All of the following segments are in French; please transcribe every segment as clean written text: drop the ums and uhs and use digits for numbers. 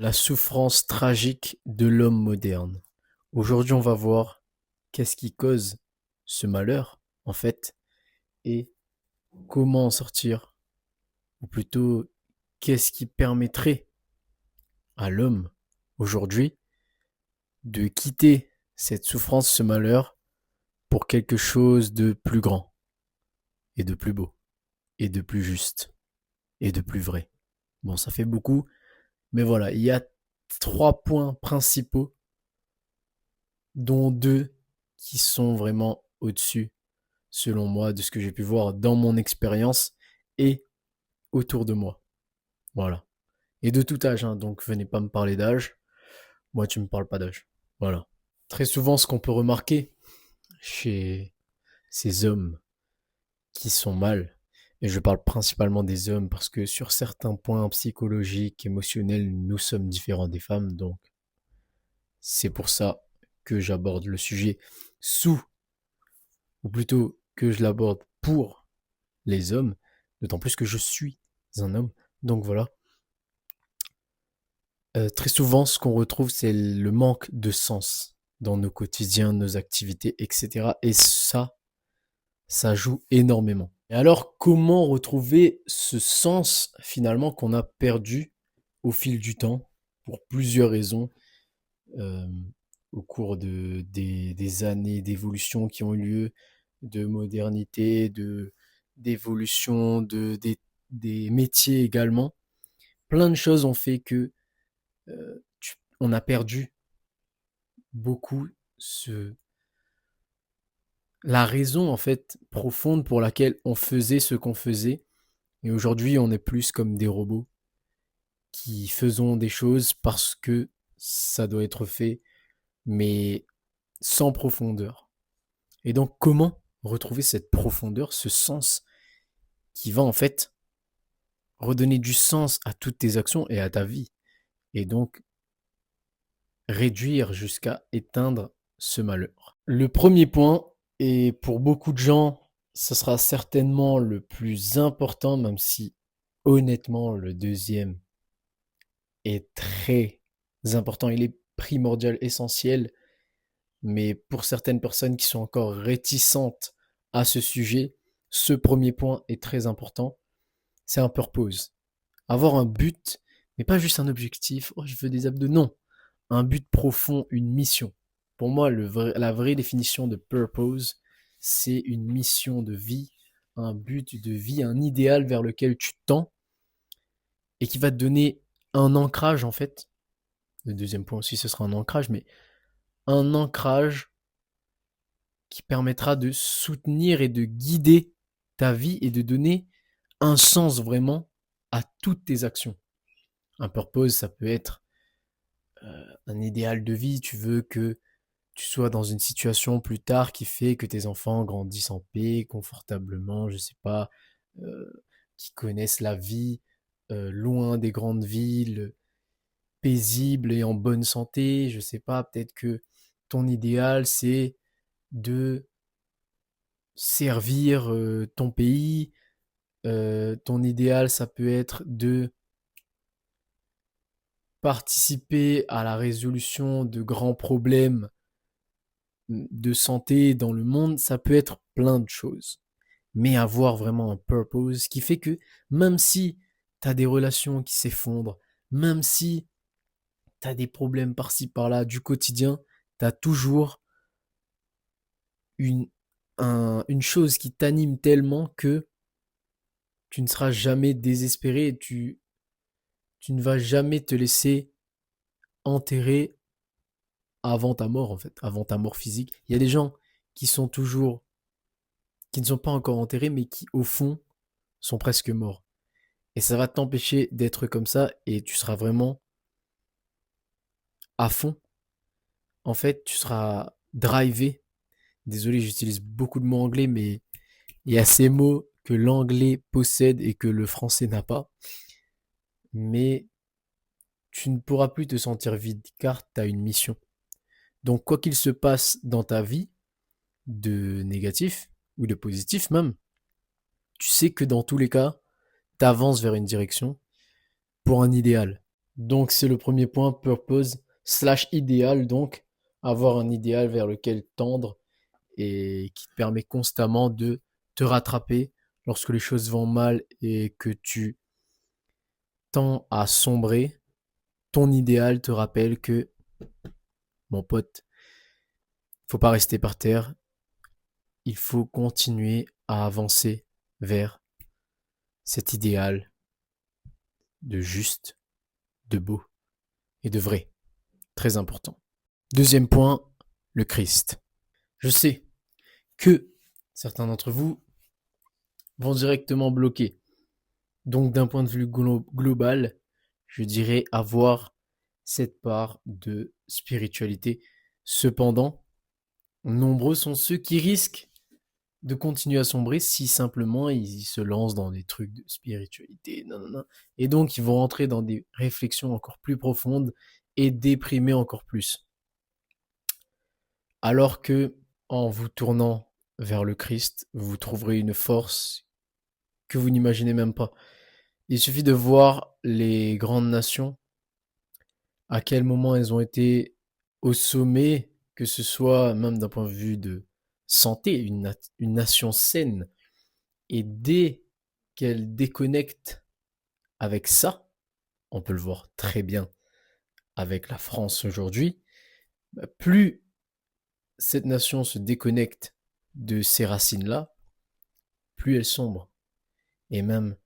La souffrance tragique de l'homme moderne. Aujourd'hui, on va voir qu'est-ce qui cause ce malheur, en fait, et comment en sortir, ou plutôt, qu'est-ce qui permettrait à l'homme, aujourd'hui, de quitter cette souffrance, ce malheur, pour quelque chose de plus grand, et de plus beau, et de plus juste, et de plus vrai. Bon, ça fait beaucoup, mais voilà, il y a 3 points principaux, dont 2 qui sont vraiment au-dessus, selon moi, de ce que j'ai pu voir dans mon expérience et autour de moi. Voilà. Et de tout âge, hein, donc venez pas me parler d'âge. Moi, tu me parles pas d'âge. Voilà. Très souvent, ce qu'on peut remarquer chez ces hommes qui sont mal, et je parle principalement des hommes parce que sur certains points psychologiques, émotionnels, nous sommes différents des femmes, donc c'est pour ça que j'aborde le sujet sous, ou plutôt que je l'aborde pour les hommes, d'autant plus que je suis un homme. Donc voilà. Très souvent, ce qu'on retrouve, c'est le manque de sens dans nos quotidiens, nos activités, etc. Et ça joue énormément. Et alors, comment retrouver ce sens finalement qu'on a perdu au fil du temps pour plusieurs raisons euh, au cours des années d'évolution qui ont eu lieu, de modernité, d'évolution, des métiers également. Plein de choses ont fait que on a perdu beaucoup la raison en fait profonde pour laquelle on faisait ce qu'on faisait. Et aujourd'hui, on est plus comme des robots qui faisons des choses parce que ça doit être fait, mais sans profondeur. Et donc, comment retrouver cette profondeur, ce sens qui va en fait redonner du sens à toutes tes actions et à ta vie, et donc réduire jusqu'à éteindre ce malheur. Le premier point, et pour beaucoup de gens, ce sera certainement le plus important, même si honnêtement le deuxième est très important, il est primordial, essentiel, mais pour certaines personnes qui sont encore réticentes à ce sujet, ce premier point est très important, c'est un purpose. Avoir un but, mais pas juste un objectif, oh je veux des abdos, non, un but profond, une mission. Pour moi, la vraie définition de purpose, c'est une mission de vie, un but de vie, un idéal vers lequel tu tends et qui va te donner un ancrage en fait. Le deuxième point aussi, ce sera un ancrage, mais un ancrage qui permettra de soutenir et de guider ta vie et de donner un sens vraiment à toutes tes actions. Un purpose, ça peut être un idéal de vie, tu veux que tu sois dans une situation plus tard qui fait que tes enfants grandissent en paix, confortablement, je sais pas, qui connaissent la vie loin des grandes villes, paisible et en bonne santé, je sais pas, peut-être que ton idéal c'est de servir ton pays, ton idéal ça peut être de participer à la résolution de grands problèmes de santé dans le monde, ça peut être plein de choses. Mais avoir vraiment un purpose qui fait que même si tu as des relations qui s'effondrent, même si tu as des problèmes par-ci par-là du quotidien, tu as toujours une, une chose qui t'anime tellement que tu ne seras jamais désespéré et tu ne vas jamais te laisser enterrer avant ta mort en fait, avant ta mort physique. Il y a des gens qui sont toujours, qui ne sont pas encore enterrés, mais qui au fond sont presque morts. Et ça va t'empêcher d'être comme ça et tu seras vraiment à fond. En fait, tu seras drivé. Désolé, j'utilise beaucoup de mots anglais, mais il y a ces mots que l'anglais possède et que le français n'a pas. Mais tu ne pourras plus te sentir vide car tu as une mission. Donc, quoi qu'il se passe dans ta vie, de négatif ou de positif même, tu sais que dans tous les cas, tu avances vers une direction pour un idéal. Donc c'est le premier point, purpose slash idéal, donc avoir un idéal vers lequel tendre et qui te permet constamment de te rattraper lorsque les choses vont mal et que tu tends à sombrer. Ton idéal te rappelle que, mon pote, faut pas rester par terre, il faut continuer à avancer vers cet idéal de juste, de beau et de vrai. Très important. Deuxième point, le Christ. Je sais que certains d'entre vous vont directement bloquer. Donc d'un point de vue global, je dirais avoir cette part de spiritualité. Cependant, nombreux sont ceux qui risquent de continuer à sombrer si simplement ils se lancent dans des trucs de spiritualité, nanana. Et donc ils vont rentrer dans des réflexions encore plus profondes et déprimer encore plus. Alors que en vous tournant vers le Christ, vous trouverez une force que vous n'imaginez même pas. Il suffit de voir les grandes nations, à quel moment elles ont été au sommet, que ce soit même d'un point de vue de santé, une nation saine. Et dès qu'elle déconnecte avec ça, on peut le voir très bien avec la France aujourd'hui, plus cette nation se déconnecte de ces racines-là, plus elle sombre. Et même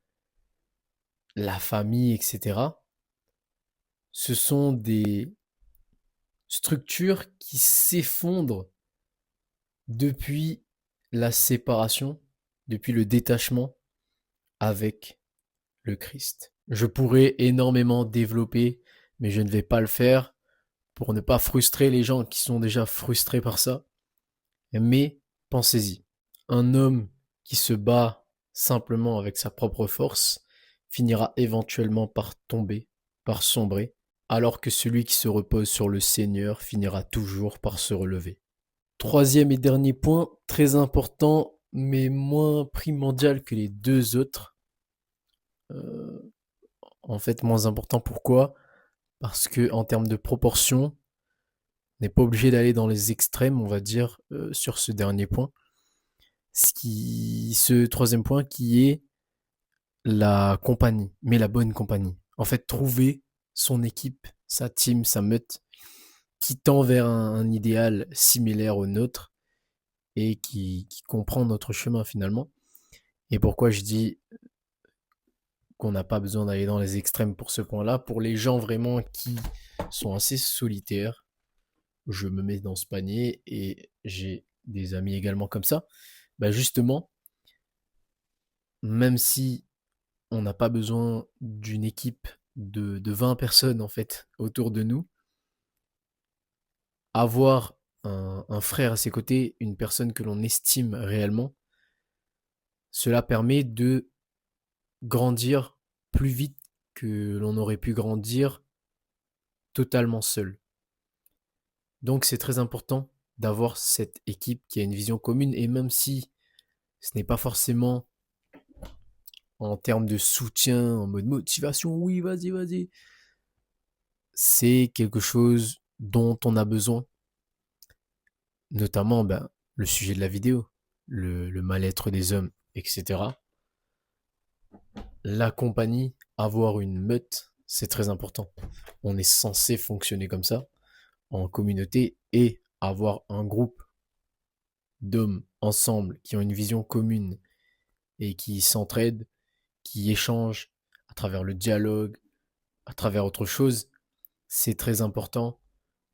la famille, etc., ce sont des structures qui s'effondrent depuis la séparation, depuis le détachement avec le Christ. Je pourrais énormément développer, mais je ne vais pas le faire pour ne pas frustrer les gens qui sont déjà frustrés par ça. Mais pensez-y, un homme qui se bat simplement avec sa propre force finira éventuellement par tomber, par sombrer, alors que celui qui se repose sur le Seigneur finira toujours par se relever. Troisième et dernier point, très important, mais moins primordial que les deux autres. Euh, en fait, moins important. Pourquoi? Parce que en termes de proportion, on n'est pas obligé d'aller dans les extrêmes, on va dire, sur ce dernier point. Ce troisième point qui est la compagnie, mais la bonne compagnie. En fait, trouver son équipe, sa team, sa meute, qui tend vers un idéal similaire au nôtre et qui comprend notre chemin finalement. Et pourquoi je dis qu'on n'a pas besoin d'aller dans les extrêmes pour ce point-là, pour les gens vraiment qui sont assez solitaires, je me mets dans ce panier et j'ai des amis également comme ça, bah justement, même si on n'a pas besoin d'une équipe de 20 personnes en fait autour de nous, avoir un frère à ses côtés, une personne que l'on estime réellement, cela permet de grandir plus vite que l'on aurait pu grandir totalement seul. Donc c'est très important d'avoir cette équipe qui a une vision commune et même si ce n'est pas forcément en termes de soutien, en mode motivation, oui, vas-y, vas-y, c'est quelque chose dont on a besoin, notamment ben, le sujet de la vidéo, le mal-être des hommes, etc. La compagnie, avoir une meute, c'est très important. On est censé fonctionner comme ça, en communauté, et avoir un groupe d'hommes ensemble qui ont une vision commune et qui s'entraident, qui échangent à travers le dialogue, à travers autre chose, c'est très important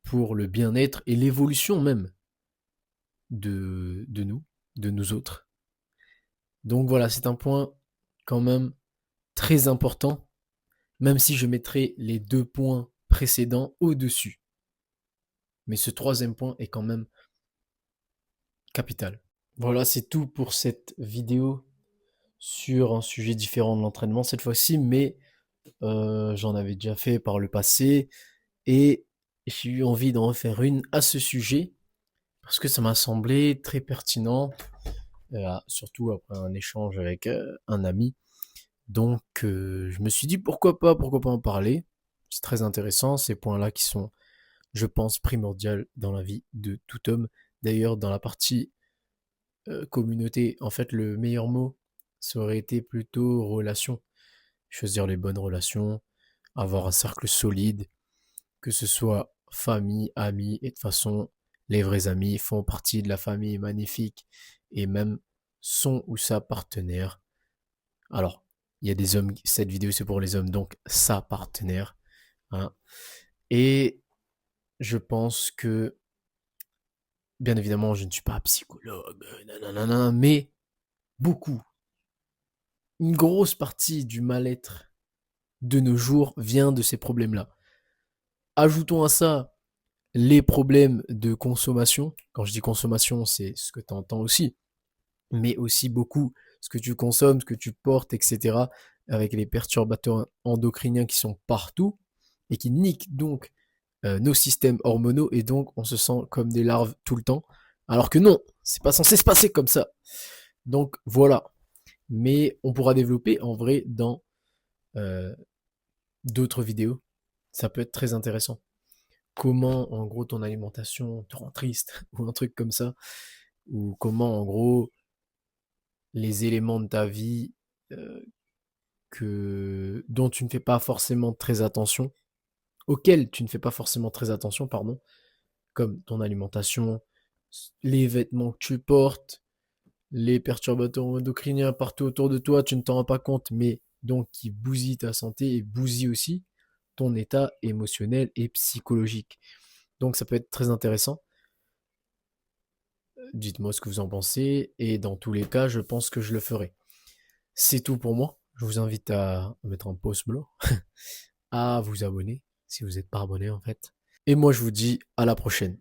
pour le bien-être et l'évolution même de nous autres. Donc voilà, c'est un point quand même très important, même si je mettrai les deux points précédents au-dessus. Mais ce troisième point est quand même capital. Voilà, c'est tout pour cette vidéo sur un sujet différent de l'entraînement cette fois-ci, mais j'en avais déjà fait par le passé et j'ai eu envie d'en refaire une à ce sujet parce que ça m'a semblé très pertinent, surtout après un échange avec un ami. Donc je me suis dit pourquoi pas en parler. C'est très intéressant, ces points-là qui sont, je pense, primordiaux dans la vie de tout homme. D'ailleurs, dans la partie communauté, en fait, le meilleur mot, ça aurait été plutôt relation. Choisir les bonnes relations, avoir un cercle solide, que ce soit famille, amis, et de toute façon, les vrais amis font partie de la famille magnifique et même son ou sa partenaire. Alors, il y a des hommes, cette vidéo c'est pour les hommes, donc sa partenaire. Hein. Et je pense que, bien évidemment, je ne suis pas psychologue, nanana, mais beaucoup, une grosse partie du mal-être de nos jours vient de ces problèmes-là. Ajoutons à ça les problèmes de consommation. Quand je dis consommation, c'est ce que tu entends aussi, mais aussi beaucoup ce que tu consommes, ce que tu portes, etc. Avec les perturbateurs endocriniens qui sont partout et qui niquent donc nos systèmes hormonaux et donc on se sent comme des larves tout le temps. Alors que non, c'est pas censé se passer comme ça. Donc voilà. Mais on pourra développer en vrai dans euh, d'autres vidéos. Ça peut être très intéressant. Comment en gros ton alimentation te rend triste ou un truc comme ça. Ou comment en gros les éléments de ta vie euh, dont tu ne fais pas forcément très attention, auxquels tu ne fais pas forcément très attention, pardon, comme ton alimentation, les vêtements que tu portes, les perturbateurs endocriniens partout autour de toi, tu ne t'en rends pas compte, mais donc qui bousillent ta santé et bousillent aussi ton état émotionnel et psychologique. Donc ça peut être très intéressant. Dites-moi ce que vous en pensez, et dans tous les cas, je pense que je le ferai. C'est tout pour moi. Je vous invite à mettre un pouce bleu, à vous abonner, si vous n'êtes pas abonné en fait. Et moi je vous dis à la prochaine.